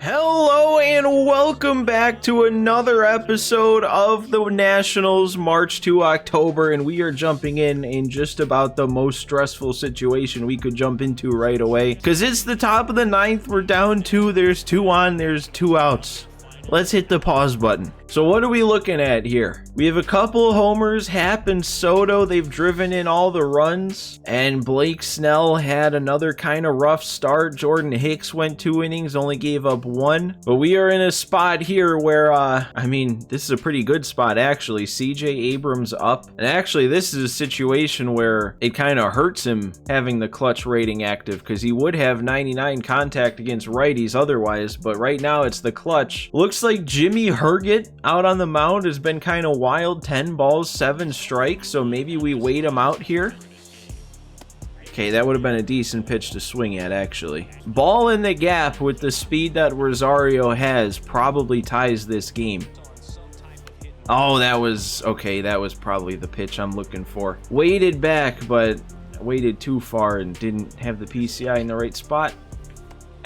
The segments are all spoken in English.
Hello and welcome back to another episode of the Nationals March to October, and we are jumping in just about the most stressful situation we could jump into right away, because it's the top of the ninth. We're down two, there's two on, there's two outs. Let's hit the pause button. So what are we looking at here? We have a couple of homers, Happ and Soto. They've driven in all the runs, and Blake Snell had another kind of rough start. Jordan Hicks went 2 innings, only gave up 1. But we are in a spot here where, this is a pretty good spot actually. CJ Abrams up, and actually this is a situation where it kind of hurts him having the clutch rating active, because he would have 99 contact against righties otherwise, but right now it's the clutch. Looks like Jimmy Herget out on the mound has been kind of wild. 10 balls, 7 strikes, so maybe we wait him out here. Okay, that would have been a decent pitch to swing at, actually. Ball in the gap with the speed that Rosario has probably ties this game. Oh, that was probably the pitch I'm looking for. Waited back, but waited too far and didn't have the PCI in the right spot.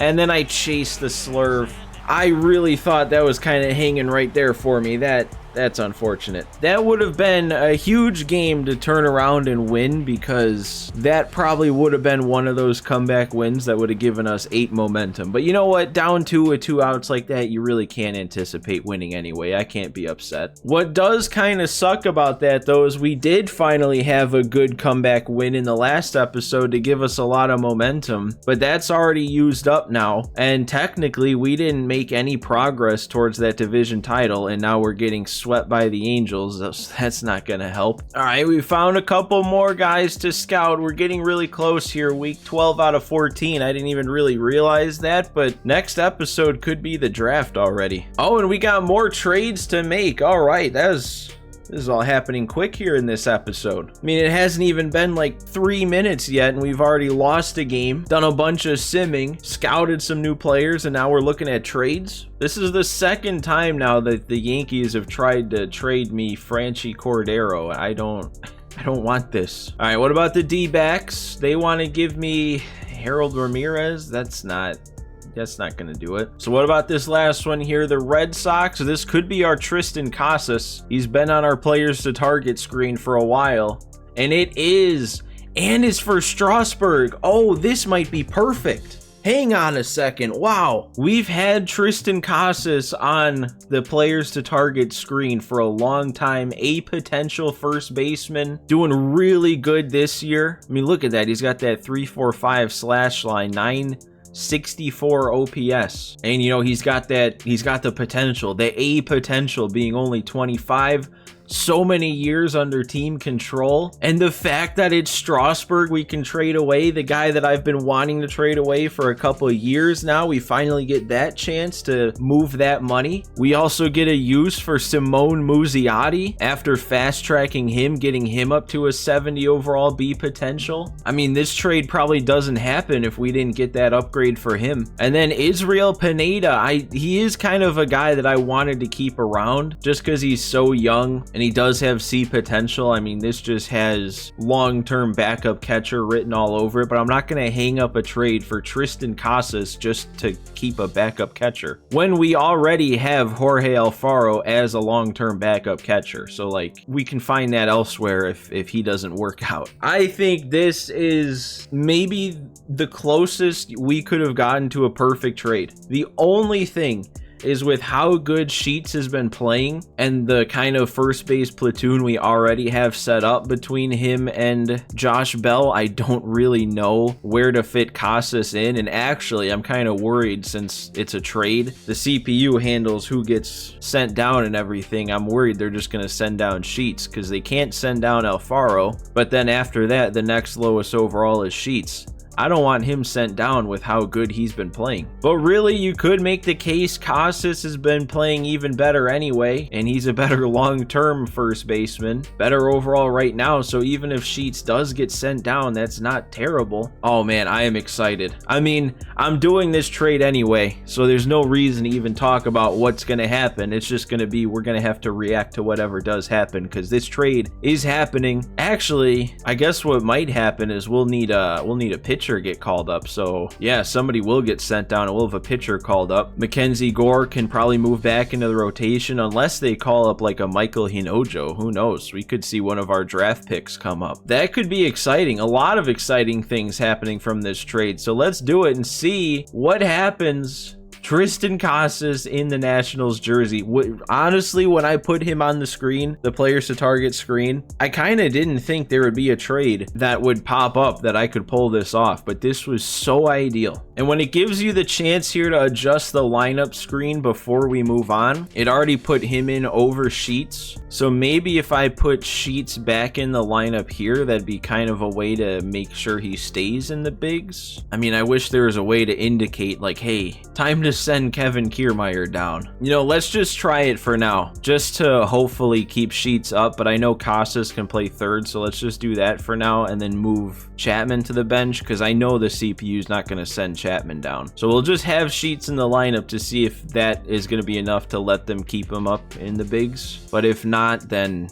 And then I chased the slurve. I really thought that was kind of hanging right there for me. That's unfortunate. That would have been a huge game to turn around and win, because that probably would have been one of those comeback wins that would have given us 8 momentum. But you know what? Down 2 with 2 outs like that, you really can't anticipate winning anyway. I can't be upset. What does kind of suck about that, though, is we did finally have a good comeback win in the last episode to give us a lot of momentum, but that's already used up now, and technically we didn't make any progress towards that division title, and now we're getting swept by the Angels. That's not gonna help. All right, we found a couple more guys to scout. We're getting really close here. Week 12 out of 14. I didn't even really realize that, but next episode could be the draft already. Oh, and we got more trades to make. All right, this is all happening quick here in this episode. I mean, it hasn't even been like 3 minutes yet, and we've already lost a game, done a bunch of simming, scouted some new players, and now we're looking at trades. This is the second time now that the Yankees have tried to trade me Franchy Cordero. I don't want this. All right, what about the D-backs? They want to give me Harold Ramirez. That's not gonna do it. So what about this last one here? The Red Sox. This could be our Tristan Casas. He's been on our players to target screen for a while, and it is, and it's for Strasburg. Oh, this might be perfect. Hang on a second. Wow, we've had Tristan Casas on the players to target screen for a long time. A potential first baseman, doing really good this year. I mean, look at that. He's got that 3.45 slash line, 964 OPS, and you know, he's got the potential, the A potential, being only 25. So many years under team control, and the fact that it's Strasburg we can trade away, the guy that I've been wanting to trade away for a couple of years now, we finally get that chance to move that money. We also get a use for Simone Muzziotti after fast tracking him, getting him up to a 70 overall B potential. I mean, this trade probably doesn't happen if we didn't get that upgrade for him. And then Israel Pineda, he is kind of a guy that I wanted to keep around just because he's so young and he does have C potential. I mean, this just has long-term backup catcher written all over it, but I'm not going to hang up a trade for Tristan Casas just to keep a backup catcher when we already have Jorge Alfaro as a long-term backup catcher. So like, we can find that elsewhere if he doesn't work out. I think this is maybe the closest we could have gotten to a perfect trade. The only thing is, with how good Sheets has been playing and the kind of first base platoon we already have set up between him and Josh Bell, I don't really know where to fit Casas in. And actually, I'm kind of worried, since it's a trade, the CPU handles who gets sent down and everything. I'm worried they're just going to send down Sheets, because they can't send down Alfaro, but then after that, the next lowest overall is Sheets. I don't want him sent down with how good he's been playing. But really, you could make the case Casas has been playing even better anyway, and he's a better long-term first baseman, better overall right now, so even if Sheets does get sent down, that's not terrible. Oh man, I am excited. I mean, I'm doing this trade anyway, so there's no reason to even talk about what's going to happen. It's just going to be, we're going to have to react to whatever does happen, because this trade is happening. Actually, I guess what might happen is we'll need a pitcher pitcher get called up. So yeah, somebody will get sent down and we'll have a pitcher called up. Mackenzie Gore can probably move back into the rotation unless they call up like a Michael Hinojo. Who knows? We could see one of our draft picks come up. That could be exciting. A lot of exciting things happening from this trade. So let's do it and see what happens. Triston Casas in the Nationals jersey. Honestly, when I put him on the screen, the players to target screen, I kind of didn't think there would be a trade that would pop up that I could pull this off, but this was so ideal. And when it gives you the chance here to adjust the lineup screen before we move on, it already put him in over Sheets. So maybe if I put Sheets back in the lineup here, that'd be kind of a way to make sure he stays in the bigs. I mean, I wish there was a way to indicate like, hey, time to send Kevin Kiermaier down. You know, let's just try it for now, just to hopefully keep Sheets up, but I know Casas can play third, so let's just do that for now and then move Chapman to the bench, because I know the CPU is not going to send Chapman down. So we'll just have Sheets in the lineup to see if that is going to be enough to let them keep him up in the bigs, but if not, then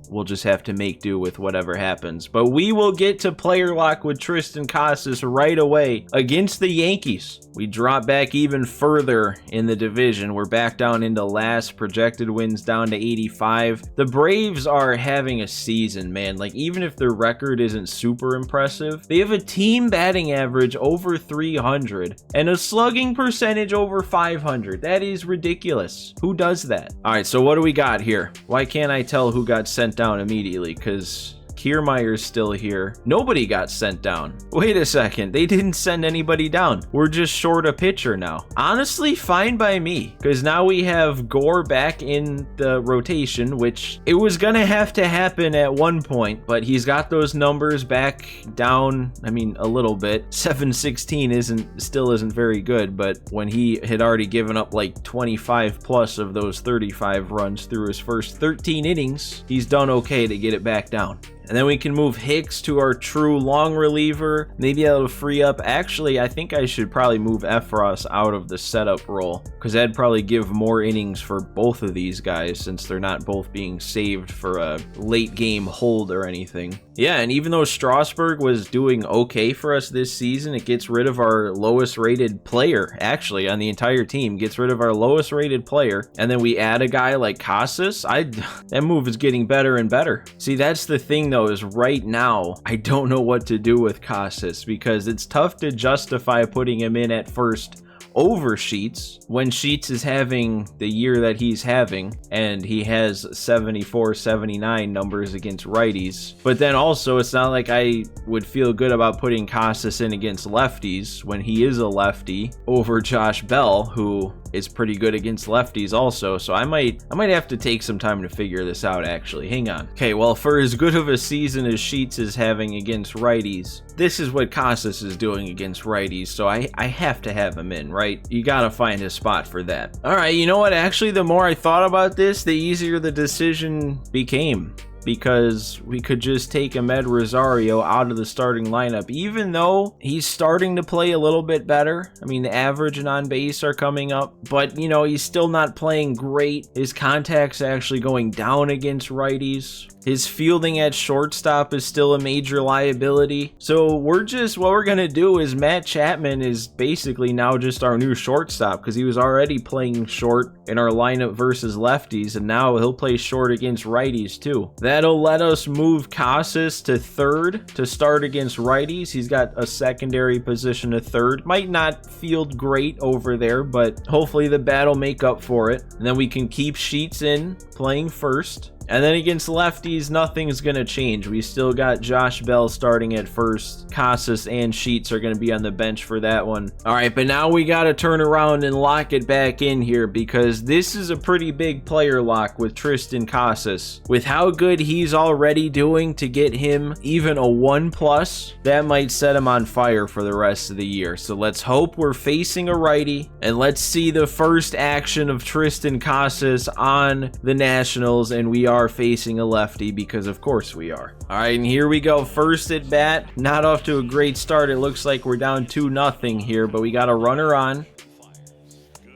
we'll just have to make do with whatever happens. But we will get to player lock with Triston Casas right away against the Yankees. We drop back even further in the division. We're back down into last. Projected wins down to 85. The Braves are having a season, man. Like, even if their record isn't super impressive, they have a team batting average over 300 and a slugging percentage over 500. That is ridiculous. Who does that? All right, so what do we got here? Why can't I tell who got sent down immediately? Because Kiermaier's still here. Nobody got sent down. Wait a second. They didn't send anybody down. We're just short a pitcher now. Honestly, fine by me, because now we have Gore back in the rotation, which it was going to have to happen at one point, but he's got those numbers back down, I mean, a little bit. 716 still isn't very good, but when he had already given up like 25 plus of those 35 runs through his first 13 innings, he's done okay to get it back down. And then we can move Hicks to our true long reliever. Maybe that'll free up. Actually, I think I should probably move Efros out of the setup role, because that'd probably give more innings for both of these guys since they're not both being saved for a late game hold or anything. Yeah, and even though Strasburg was doing okay for us this season, it gets rid of our lowest rated player, actually, on the entire team. Gets rid of our lowest rated player, and then we add a guy like Casas. That move is getting better and better. See, that's the thing though, is right now, I don't know what to do with Casas, because it's tough to justify putting him in at first over Sheets when Sheets is having the year that he's having and he has 74-79 numbers against righties. But then also, it's not like I would feel good about putting Casas in against lefties when he is a lefty over Josh Bell, who is pretty good against lefties also. So I might have to take some time to figure this out, actually. Hang on. Okay, well, for as good of a season as Sheets is having against righties, this is what Casas is doing against righties, so I have to have him in, right? You gotta find a spot for that. All right, you know what? Actually, the more I thought about this, the easier the decision became, because we could just take Ahmed Rosario out of the starting lineup, even though he's starting to play a little bit better. I mean, the average and on base are coming up, but you know, he's still not playing great. His contact's actually going down against righties. His fielding at shortstop is still a major liability. So what we're gonna do is Matt Chapman is basically now just our new shortstop, because he was already playing short in our lineup versus lefties, and now he'll play short against righties too. That'll let us move Casas to third to start against righties. He's got a secondary position to third. Might not field great over there, but hopefully the bat will make up for it. And then we can keep Sheets in playing first. And then against lefties, nothing's going to change. We still got Josh Bell starting at first. Casas and Sheets are going to be on the bench for that one. All right, but now we got to turn around and lock it back in here, because this is a pretty big player lock with Triston Casas. With how good he's already doing, to get him even a 1+, that might set him on fire for the rest of the year. So let's hope we're facing a righty, and let's see the first action of Triston Casas on the Nationals, and we are facing a lefty, because of course we are. All right, and here we go. First at bat. Not off to a great start. It looks like we're down 2-0 here, but we got a runner on.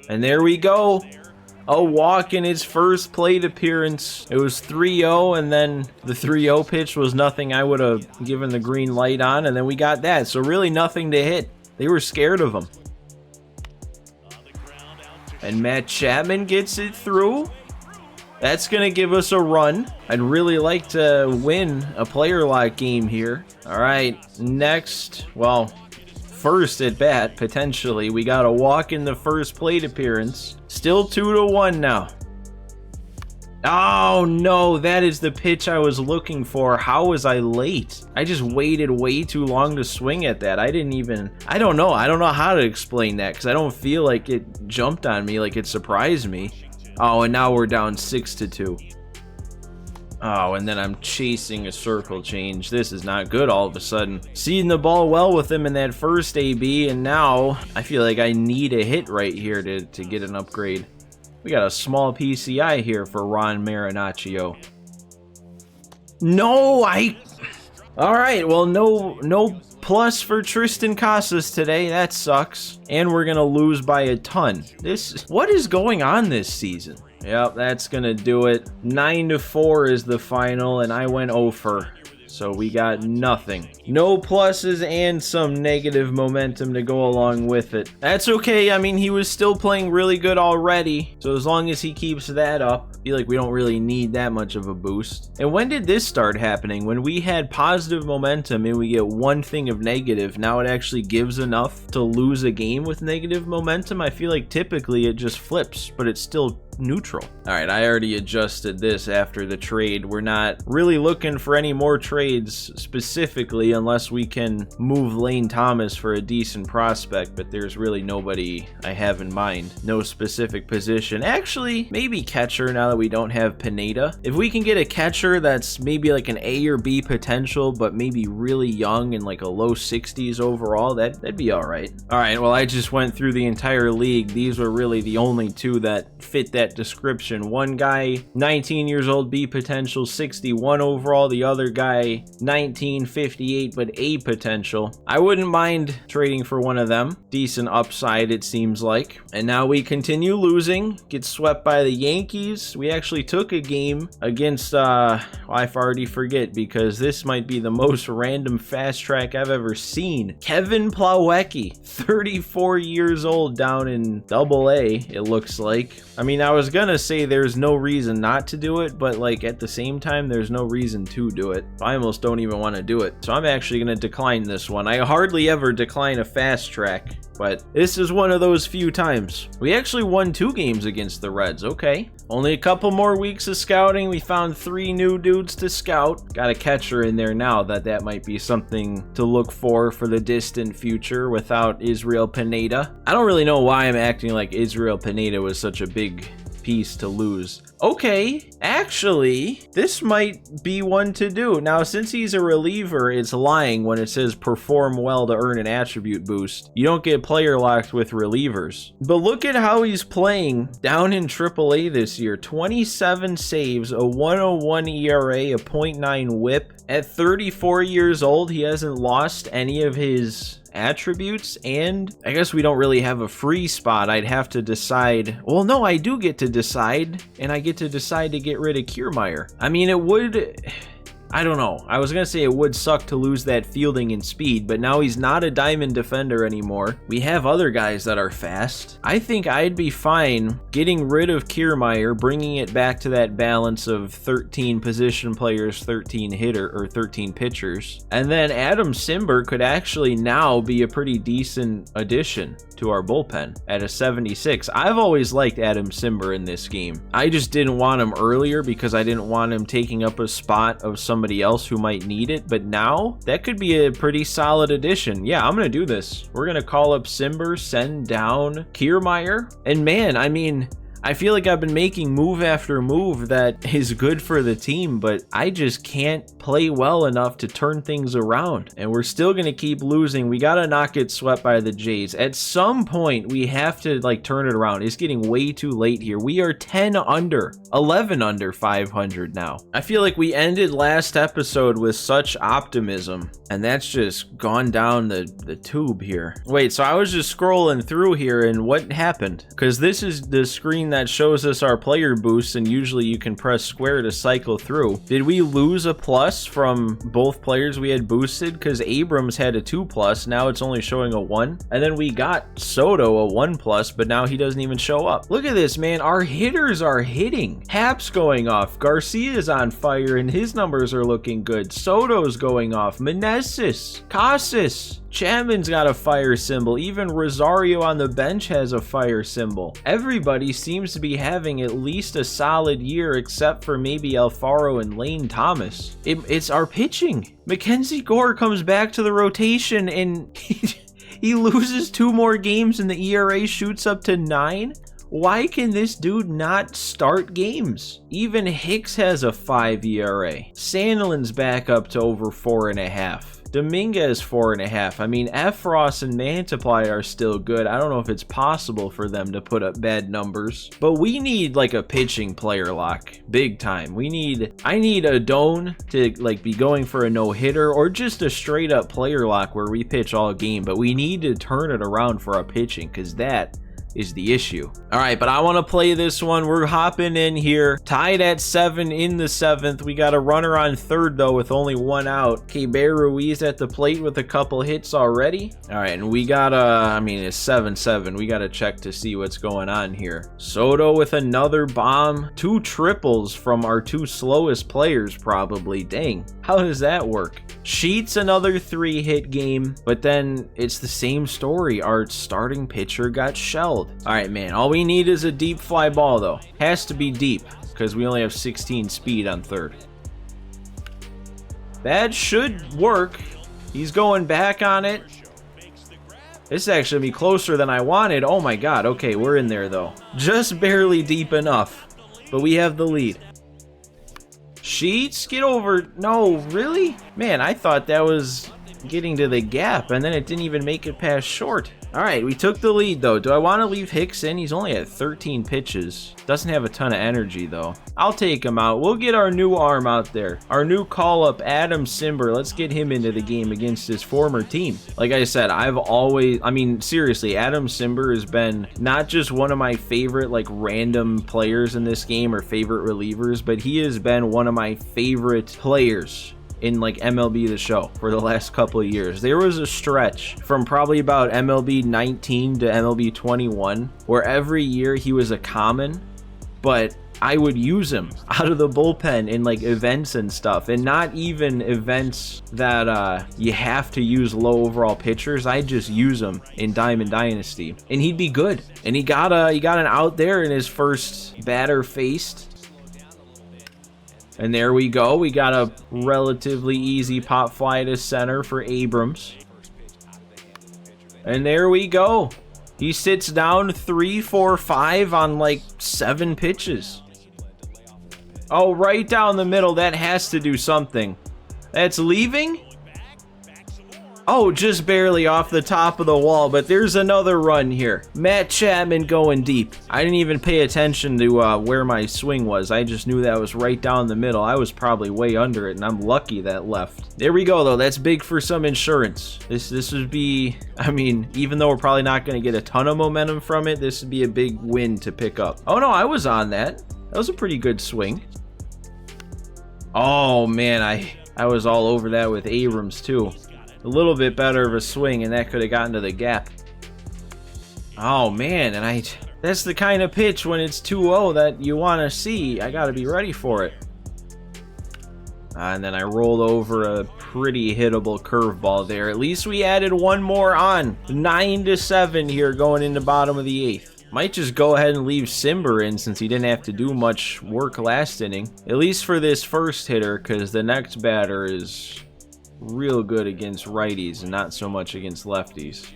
And there we go. a walk in his first plate appearance. It was 3-0, and then the 3-0 pitch was nothing I would have given the green light on, and then we got that. So really nothing to hit. They were scared of him. And Matt Chapman gets it through. That's going to give us a run. I'd really like to win a player lock game here. All right, next, well, first at bat, potentially. We got a walk in the first plate appearance. Still 2-1 now. Oh no, that is the pitch I was looking for. How was I late? I just waited way too long to swing at that. I don't know how to explain that because I don't feel like it jumped on me, like it surprised me. Oh, and now we're down 6-2. Oh, and then I'm chasing a circle change. This is not good all of a sudden. Seeing the ball well with him in that first AB, and now I feel like I need a hit right here to get an upgrade. We got a small PCI here for Ron Marinaccio. No, all right, well, no plus for Tristan Casas today. That sucks. And we're gonna lose by a ton. What is going on this season? Yep, that's gonna do it. 9-4 is the final, and I went 0-for. So we got nothing. No pluses and some negative momentum to go along with it. That's okay. I mean, he was still playing really good already. So as long as he keeps that up, I feel like we don't really need that much of a boost. And when did this start happening? When we had positive momentum and we get one thing of negative, now it actually gives enough to lose a game with negative momentum? I feel like typically it just flips, but it's still neutral. All right, I already adjusted this after the trade. We're not really looking for any more trades specifically unless we can move Lane Thomas for a decent prospect, but there's really nobody I have in mind. No specific position. Actually, maybe catcher now that we don't have Pineda. If we can get a catcher that's maybe like an A or B potential, but maybe really young and like a low 60s overall, that'd be all right. All right, well, I just went through the entire league. These were really the only two that fit that description. One guy, 19 years old, B potential, 61 overall. The other guy, 19, 58, but A potential. I wouldn't mind trading for one of them. Decent upside, it seems like. And now we continue losing, get swept by the Yankees. We actually took a game against, I already forget because this might be the most random fast track I've ever seen. Kevin Plawecki, 34 years old, down in AA, it looks like. I mean, I was gonna say there's no reason not to do it, but like at the same time, there's no reason to do it. I almost don't even want to do it. So I'm actually gonna decline this one. I hardly ever decline a fast track, but this is one of those few times. We actually won 2 games against the Reds. Okay. Only a couple more weeks of scouting. We found 3 new dudes to scout. Got a catcher in there now that might be something to look for the distant future without Israel Pineda. I don't really know why I'm acting like Israel Pineda was such a big piece to lose. Okay, actually, this might be one to do. Now, since he's a reliever, it's lying when it says perform well to earn an attribute boost. You don't get player locked with relievers. But look at how he's playing down in AAA this year. 27 saves, a 101 ERA, a .9 whip. At 34 years old, he hasn't lost any of his attributes, and I guess we don't really have a free spot. I'd have to decide. Well, no, I do get to decide, and I get to decide to get rid of Kiermaier. I mean, it would... I don't know. I was going to say it would suck to lose that fielding and speed, but now he's not a diamond defender anymore. We have other guys that are fast. I think I'd be fine getting rid of Kiermaier, bringing it back to that balance of 13 position players, 13 hitter, or 13 pitchers. And then Adam Simber could actually now be a pretty decent addition to our bullpen at a 76. I've always liked Adam Simber in this game. I just didn't want him earlier because I didn't want him taking up a spot of somebody else who might need it, but now that could be a pretty solid addition. Yeah, I'm gonna do this. We're gonna call up Simber, send down Kiermaier, and man, I mean, I feel like I've been making move after move that is good for the team, but I just can't play well enough to turn things around. And we're still going to keep losing. We got to not get swept by the Jays. At some point, we have to like turn it around. It's getting way too late here. We are 10 under, 11 under 500 now. I feel like we ended last episode with such optimism, and that's just gone down the tube here. Wait, so I was just scrolling through here, and what happened? Because this is the screen that that shows us our player boosts, and usually you can press square to cycle through. Did we lose a plus from both players we had boosted? Because Abrams had a 2+, now it's only showing a 1. And then we got Soto a 1+, but now he doesn't even show up. Look at this, man. Our hitters are hitting. Hap's going off. Garcia's on fire, and his numbers are looking good. Soto's going off. Meneses, Casas, Chapman's got a fire symbol. Even Rosario on the bench has a fire symbol. Everybody seems to be having at least a solid year, except for maybe Alfaro and Lane Thomas. It's our pitching. Mackenzie Gore comes back to the rotation, and he loses 2 more games, and the ERA shoots up to 9. Why can this dude not start games? Even Hicks has a 5 ERA. Sandilan's back up to over 4.5. Dominguez 4.5. I mean, Efros and Mantiply are still good. I don't know if it's possible for them to put up bad numbers, but we need like a pitching player lock, big time. I need a Doan to like be going for a no-hitter, or just a straight up player lock where we pitch all game, but we need to turn it around for our pitching, because that is the issue. All right, but I want to play this one. We're hopping in here, tied at 7 in the 7th. We got a runner on 3rd though with only 1 out. Keibert Ruiz at the plate with a couple hits already. All right, and we got I mean, it's 7-7. We got to check to see what's going on here. Soto with another bomb. 2 triples from our 2 slowest players probably. Dang, how does that work? Sheets another 3-hit game, but then it's the same story. Our starting pitcher got shelled. All right, man, all we need is a deep fly ball though. Has to be deep because we only have 16 speed on 3rd. That should work. He's going back on it. This is actually be closer than I wanted. Oh my god. Okay, we're in there though. Just barely deep enough, but we have the lead. Sheets, get over. No, really? Man, I thought that was getting to the gap, and then it didn't even make it past short. All right, we took the lead though. Do I want to leave Hicks in? He's only at 13 pitches. Doesn't have a ton of energy though. I'll take him out. We'll get our new arm out there. Our new call-up, Adam Simber. Let's get him into the game against his former team. Like I said, I mean, seriously, Adam Simber has been not just one of my favorite, like, random players in this game or favorite relievers, but he has been one of my favorite players in like MLB The Show for the last couple of years. There was a stretch from probably about MLB 19 to MLB 21 where every year he was a common, but I would use him out of the bullpen in like events and stuff, and not even events that you have to use low overall pitchers. I just use him in Diamond Dynasty, and he'd be good. And he got an out there in his first batter faced. And there we go. We got a relatively easy pop fly to center for Abrams. And there we go. He sits down 3, 4, 5 on like 7 pitches. Oh, right down the middle. That has to do something. That's leaving? Oh, just barely off the top of the wall, but there's another run here. Matt Chapman going deep. I didn't even pay attention to where my swing was. I just knew that was right down the middle. I was probably way under it, and I'm lucky that left. There we go, though. That's big for some insurance. This would be, I mean, even though we're probably not going to get a ton of momentum from it, this would be a big win to pick up. Oh, no, I was on that. That was a pretty good swing. Oh, man, I was all over that with Abrams, too. A little bit better of a swing, and that could have gotten to the gap. Oh man, and that's the kind of pitch when it's 2-0 that you want to see. I got to be ready for it. And then I rolled over a pretty hittable curveball there. At least we added one more on. 9-7 here going into bottom of the 8th. Might just go ahead and leave Simber in since he didn't have to do much work last inning. At least for this first hitter, because the next batter is real good against righties and not so much against lefties.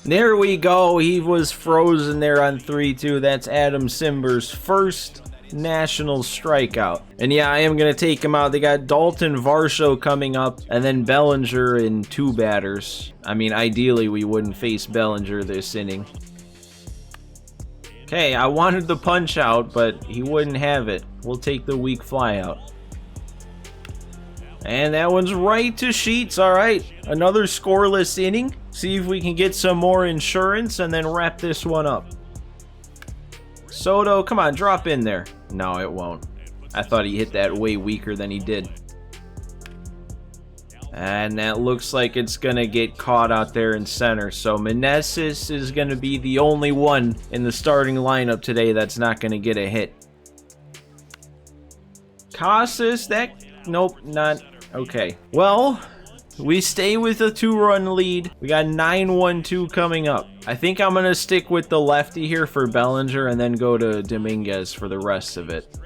There we go. He was frozen there on 3-2. That's Adam Simber's first Nationals strikeout. And yeah, I am going to take him out. They got Dalton Varsho coming up and then Bellinger in 2 batters. I mean, ideally we wouldn't face Bellinger this inning. Okay, I wanted the punch out, but he wouldn't have it. We'll take the weak fly out. And that one's right to Sheets. All right, another scoreless inning. See if we can get some more insurance and then wrap this one up. Soto, come on, drop in there. No, it won't. I thought he hit that way weaker than he did. And that looks like it's going to get caught out there in center. So Meneses is going to be the only one in the starting lineup today that's not going to get a hit. Casas, nope, not... Okay. Well, we stay with a 2-run lead. We got 9-1-2 coming up. I think I'm going to stick with the lefty here for Bellinger and then go to Dominguez for the rest of it.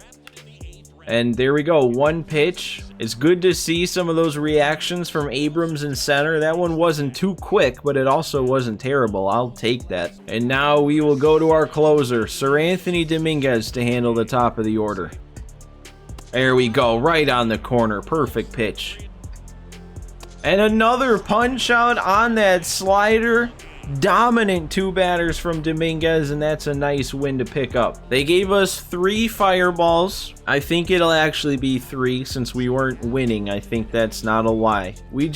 And there we go, 1 pitch. It's good to see some of those reactions from Abrams in center. That one wasn't too quick, but it also wasn't terrible. I'll take that. And now we will go to our closer, Sir Anthony Dominguez, to handle the top of the order. There we go, right on the corner. Perfect pitch. And another punch out on that slider. Dominant 2 batters from Dominguez, and that's a nice win to pick up. They gave us 3 fireballs. I think it'll actually be 3 since we weren't winning. I think that's not a lie. We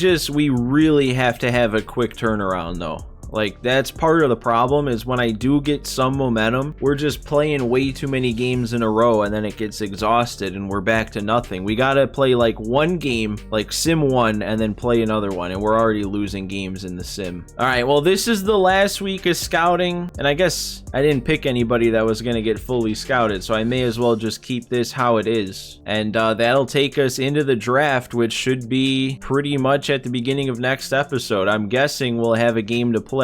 really have to have a quick turnaround though. Like, that's part of the problem, is when I do get some momentum, we're just playing way too many games in a row and then it gets exhausted and we're back to nothing. We gotta play like 1 game, like sim 1, and then play another one, and we're already losing games in the sim. Alright, well, this is the last week of scouting, and I guess I didn't pick anybody that was gonna get fully scouted, so I may as well just keep this how it is. And that'll take us into the draft, which should be pretty much at the beginning of next episode. I'm guessing we'll have a game to play.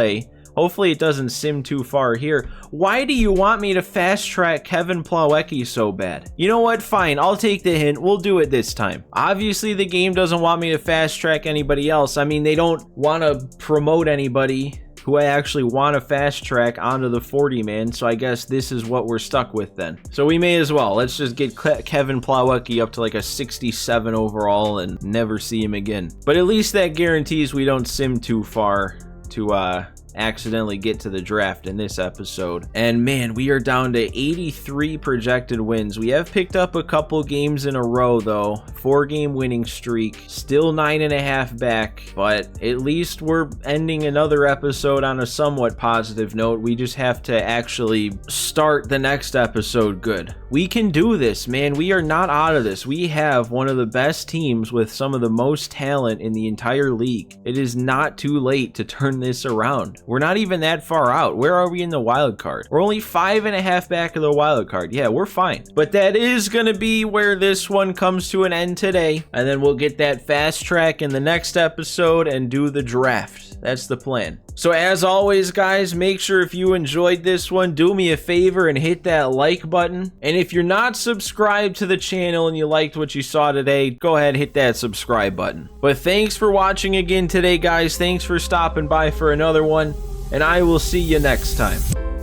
Hopefully it doesn't sim too far here. Why do you want me to fast track Kevin Plawecki so bad? You know what? Fine, I'll take the hint. We'll do it this time. Obviously the game doesn't want me to fast track anybody else. I mean, they don't want to promote anybody who I actually want to fast track onto the 40-man, so I guess this is what we're stuck with then. So we may as well. Let's just get Kevin Plawecki up to like a 67 overall and never see him again. But at least that guarantees we don't sim too far to accidentally get to the draft in this episode. And man, we are down to 83 projected wins. We have picked up a couple games in a row though. 4-game winning streak, still 9.5 back, but at least we're ending another episode on a somewhat positive note. We just have to actually start the next episode good. We can do this, man. We are not out of this. We have one of the best teams with some of the most talent in the entire league. It is not too late to turn this around. We're not even that far out. Where are we in the wild card? We're only 5.5 back of the wild card. Yeah, we're fine. But that is going to be where this one comes to an end today. And then we'll get that fast track in the next episode and do the draft. That's the plan. So as always, guys, make sure if you enjoyed this one, do me a favor and hit that like button. And if you're not subscribed to the channel and you liked what you saw today, go ahead and hit that subscribe button. But thanks for watching again today, guys. Thanks for stopping by for another one, and I will see you next time.